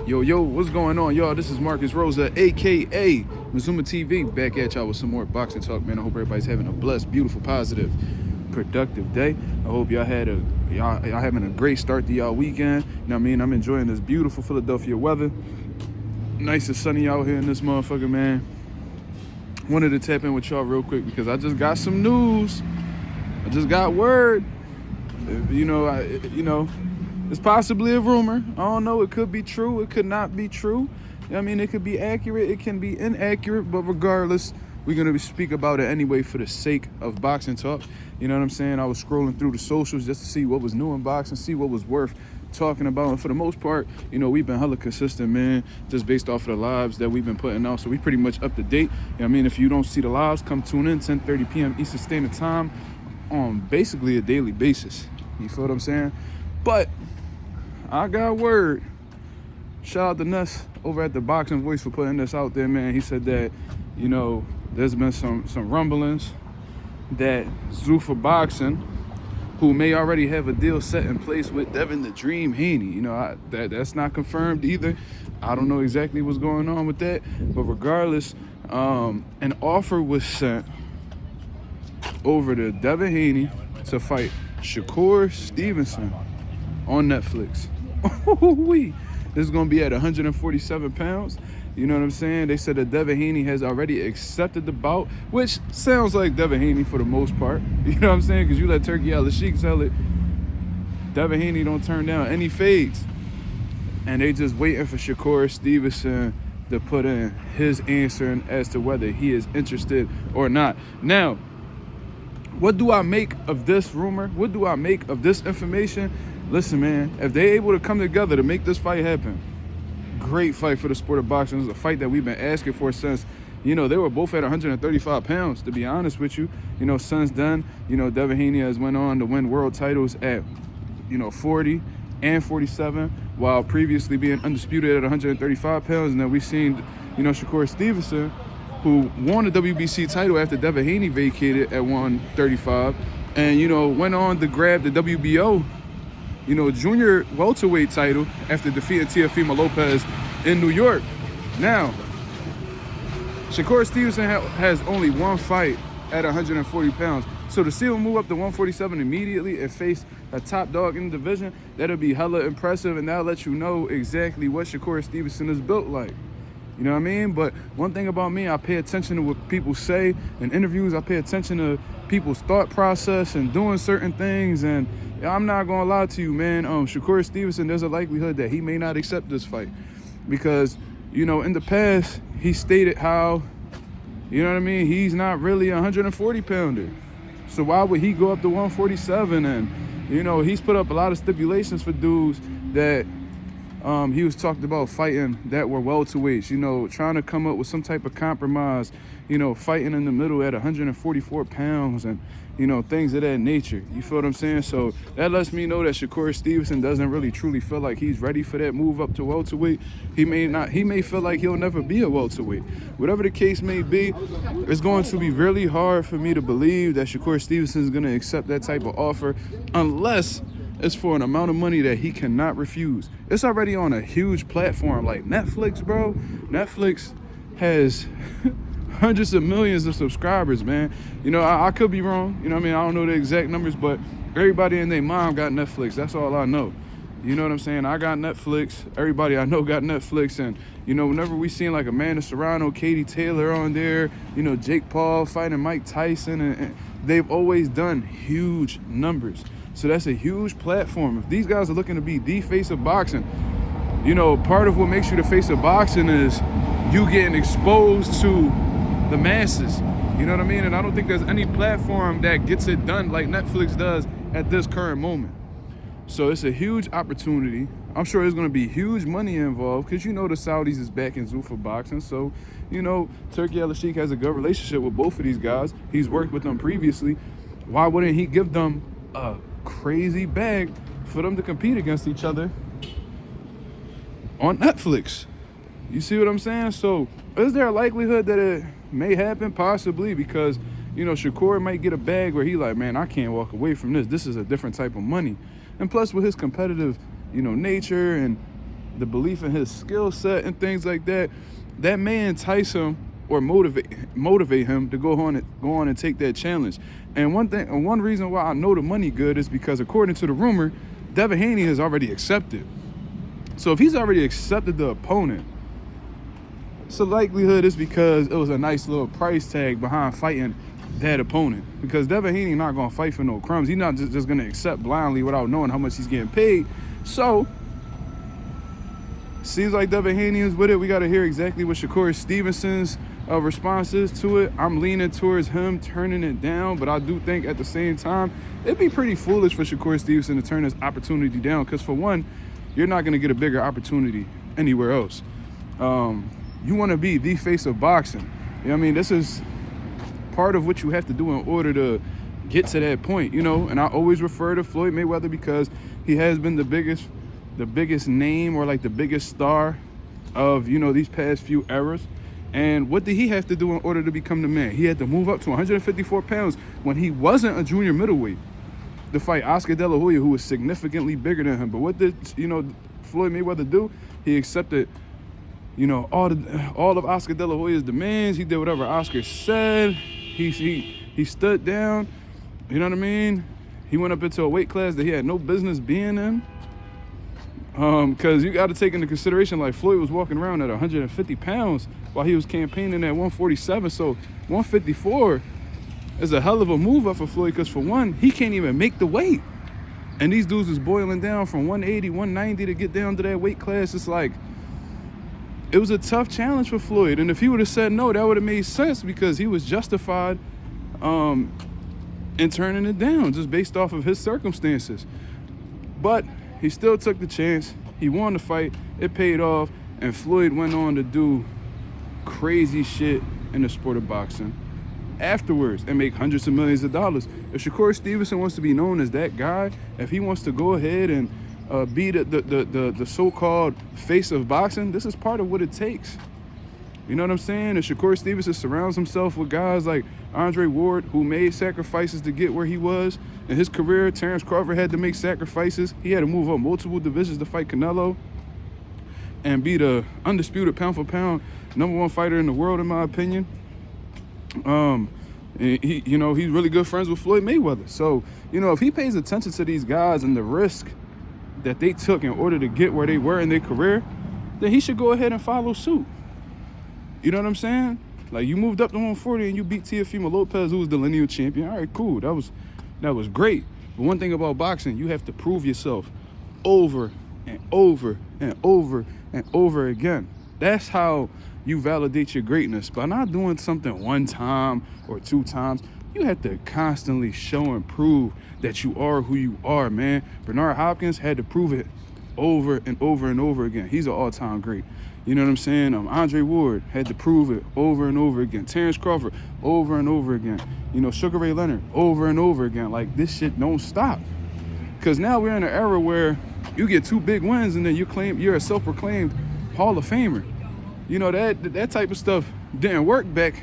Yo, what's going on, y'all? This is Marcus Rosa, a.k.a. Mazuma TV, back at y'all with some more boxing talk, man. I hope everybody's having a blessed, beautiful, positive, productive day. I hope y'all having a great start to y'all weekend. You know what I mean? I'm enjoying this beautiful Philadelphia weather. Nice and sunny out here in this motherfucker, man. Wanted to tap in with y'all real quick because I just got some news. I just got word. It's possibly a rumor. I don't know. It could be true. It could not be true. I mean, it could be accurate. It can be inaccurate. But regardless, we're going to speak about it anyway for the sake of boxing talk. You know what I'm saying? I was scrolling through the socials just to see what was new in boxing, see what was worth talking about. And for the most part, we've been hella consistent, man, just based off of the lives that we've been putting out. So we pretty much up to date. You know what I mean? If you don't see the lives, come tune in 10:30 p.m. Eastern Standard Time on basically a daily basis. You feel what I'm saying? But I got word. Shout out to Ness over at the Boxing Voice for putting this out there, man. He said that, there's been some rumblings that Zuffa Boxing, who may already have a deal set in place with Devin the Dream Haney. That's not confirmed either. I don't know exactly what's going on with that. But regardless, an offer was sent over to Devin Haney to fight Shakur Stevenson on Netflix. This is going to be at 147 pounds. You know what I'm saying? They said that Devin Haney has already accepted the bout, which sounds like Devin Haney for the most part. You know what I'm saying? Because you let Turkey Al-Sheikh tell it. Devin Haney don't turn down any fades. And they just waiting for Shakur Stevenson to put in his answer as to whether he is interested or not. Now, what do I make of this rumor? What do I make of this information? Listen, man, if they're able to come together to make this fight happen, great fight for the sport of boxing. It's a fight that we've been asking for since, they were both at 135 pounds, to be honest with you. Since then, Devin Haney has went on to win world titles at, 40 and 47, while previously being undisputed at 135 pounds. And then we've seen, Shakur Stevenson, who won the WBC title after Devin Haney vacated at 135, and, went on to grab the WBO junior welterweight title after defeating Teofimo Lopez in New York. Now, Shakur Stevenson has only one fight at 140 pounds. So to see him move up to 147 immediately and face a top dog in the division, that'll be hella impressive, and that'll let you know exactly what Shakur Stevenson is built like. You know what I mean? But one thing about me, I pay attention to what people say in interviews. I pay attention to people's thought process and doing certain things. And I'm not going to lie to you, man. Shakur Stevenson, there's a likelihood that he may not accept this fight. Because, in the past, he stated how, he's not really a 140-pounder. So why would he go up to 147? And, he's put up a lot of stipulations for dudes that he was talked about fighting that were welterweights, trying to come up with some type of compromise, fighting in the middle at 144 pounds and, things of that nature. You feel what I'm saying? So that lets me know that Shakur Stevenson doesn't really truly feel like he's ready for that move up to welterweight. He may feel like he'll never be a welterweight. Whatever the case may be, it's going to be really hard for me to believe that Shakur Stevenson is going to accept that type of offer unless it's for an amount of money that he cannot refuse. It's already on a huge platform like Netflix, bro. Netflix has hundreds of millions of subscribers, man. I could be wrong. I don't know the exact numbers, but everybody and their mom got Netflix. That's all I know. You know what I'm saying? I got Netflix. Everybody I know got Netflix. And, whenever we seen like Amanda Serrano, Katie Taylor on there, Jake Paul fighting Mike Tyson, and they've always done huge numbers. So that's a huge platform. If these guys are looking to be the face of boxing, part of what makes you the face of boxing is you getting exposed to the masses. You know what I mean? And I don't think there's any platform that gets it done like Netflix does at this current moment. So it's a huge opportunity. I'm sure there's going to be huge money involved because the Saudis is back in Zuffa Boxing. So, Turkey Al-Sheikh has a good relationship with both of these guys. He's worked with them previously. Why wouldn't he give them a crazy bag for them to compete against each other on Netflix? You see what I'm saying? So is there a likelihood that it may happen? Possibly, because Shakur might get a bag where he like, man, I can't walk away from this. This is a different type of money. And plus with his competitive nature and the belief in his skill set and things like that, that may entice him or motivate him to go on and take that challenge. And one reason why I know the money good is because according to the rumor, Devin Haney has already accepted. So if he's already accepted the opponent, so likelihood is because it was a nice little price tag behind fighting that opponent. Because Devin Haney not gonna fight for no crumbs. He's not just gonna accept blindly without knowing how much he's getting paid. So seems like Devin Haney is with it. We got to hear exactly what Shakur Stevenson's response is to it. I'm leaning towards him turning it down, but I do think at the same time, it'd be pretty foolish for Shakur Stevenson to turn this opportunity down because, for one, you're not going to get a bigger opportunity anywhere else. You want to be the face of boxing. You know what I mean? This is part of what you have to do in order to get to that point, you know? And I always refer to Floyd Mayweather because he has been the biggest name or like the biggest star of, you know, these past few eras. And what did he have to do in order to become the man? He had to move up to 154 pounds when he wasn't a junior middleweight to fight Oscar De La Hoya, who was significantly bigger than him. But what did, you know, Floyd Mayweather do? He accepted, you know, all of Oscar De La Hoya's demands. He did whatever Oscar said. He stood down. You know what I mean? He went up into a weight class that he had no business being in. Because you got to take into consideration, like, Floyd was walking around at 150 pounds while he was campaigning at 147. So 154 is a hell of a move up for Floyd because, for one, he can't even make the weight. And these dudes is boiling down from 180, 190 to get down to that weight class. It's like, it was a tough challenge for Floyd. And if he would have said no, that would have made sense because he was justified in turning it down just based off of his circumstances. But he still took the chance. He won the fight. It paid off. And Floyd went on to do crazy shit in the sport of boxing afterwards and make hundreds of millions of dollars. If Shakur Stevenson wants to be known as that guy, if he wants to go ahead and be the so-called face of boxing, this is part of what it takes. You know what I'm saying? If Shakur Stevenson surrounds himself with guys like Andre Ward, who made sacrifices to get where he was in his career. Terrence Crawford had to make sacrifices. He had to move up multiple divisions to fight Canelo and be the undisputed pound-for-pound #1 fighter in the world, in my opinion. He, you know, he's really good friends with Floyd Mayweather. So, you know, if he pays attention to these guys and the risk that they took in order to get where they were in their career, then he should go ahead and follow suit. You know what I'm saying? Like, you moved up to 140 and you beat Teofimo Lopez, who was the lineal champion. All right, cool. That was great. But one thing about boxing, you have to prove yourself over and over and over and over again. That's how you validate your greatness. By not doing something one time or two times, you have to constantly show and prove that you are who you are, man. Bernard Hopkins had to prove it over and over and over again. He's an all-time great. You know what I'm saying? Andre Ward had to prove it over and over again. Terrence Crawford, over and over again. You know, Sugar Ray Leonard, over and over again. Like, this shit don't stop. Because now we're in an era where you get 2 big wins and then you're a self-proclaimed Hall of Famer. You know, that type of stuff didn't work back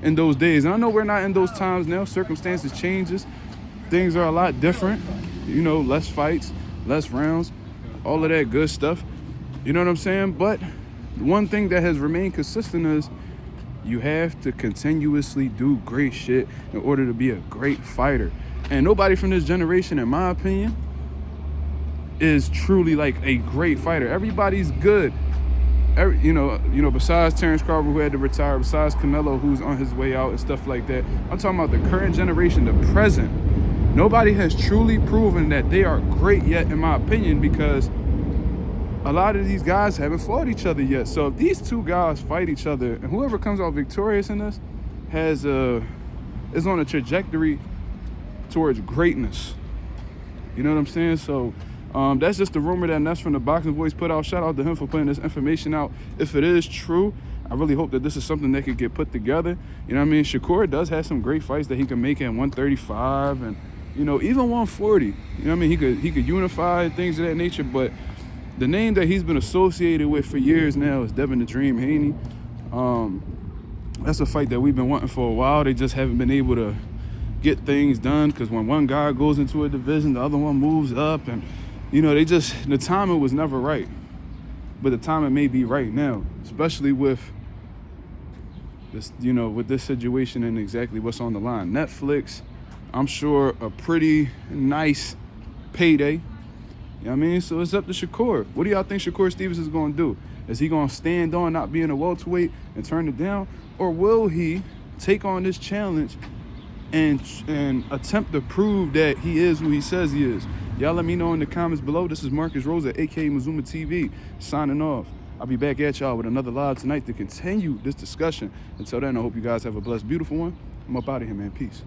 in those days. And I know we're not in those times now. Circumstances changes. Things are a lot different. You know, less fights, less rounds, all of that good stuff. You know what I'm saying? But one thing that has remained consistent is you have to continuously do great shit in order to be a great fighter. And nobody from this generation, in my opinion, is truly like a great fighter. Everybody's good. You know, besides Terrence Crawford, who had to retire, besides Canelo, who's on his way out and stuff like that. I'm talking about the current generation, the present. Nobody has truly proven that they are great yet, in my opinion, because a lot of these guys haven't fought each other yet. So if these two guys fight each other, and whoever comes out victorious in this is on a trajectory towards greatness. You know what I'm saying? So that's just the rumor that Ness from the Boxing Voice put out. Shout out to him for putting this information out. If it is true, I really hope that this is something that could get put together. You know what I mean? Shakur does have some great fights that he can make at 135 and, you know, even 140. You know what I mean? He could unify things of that nature, but the name that he's been associated with for years now is Devin the Dream Haney. That's a fight that we've been wanting for a while. They just haven't been able to get things done because when one guy goes into a division, the other one moves up, and you know, the timing was never right. but the time it may be right now, especially with this, you know, with this situation and exactly what's on the line. Netflix, I'm sure a pretty nice payday. You know what I mean? So it's up to Shakur. What do y'all think Shakur Stevenson is going to do? Is he going to stand on not being a welterweight and turn it down? Or will he take on this challenge and attempt to prove that he is who he says he is? Y'all let me know in the comments below. This is Marcus Rosa, a.k.a. Mazuma TV, signing off. I'll be back at y'all with another live tonight to continue this discussion. Until then, I hope you guys have a blessed, beautiful one. I'm up out of here, man. Peace.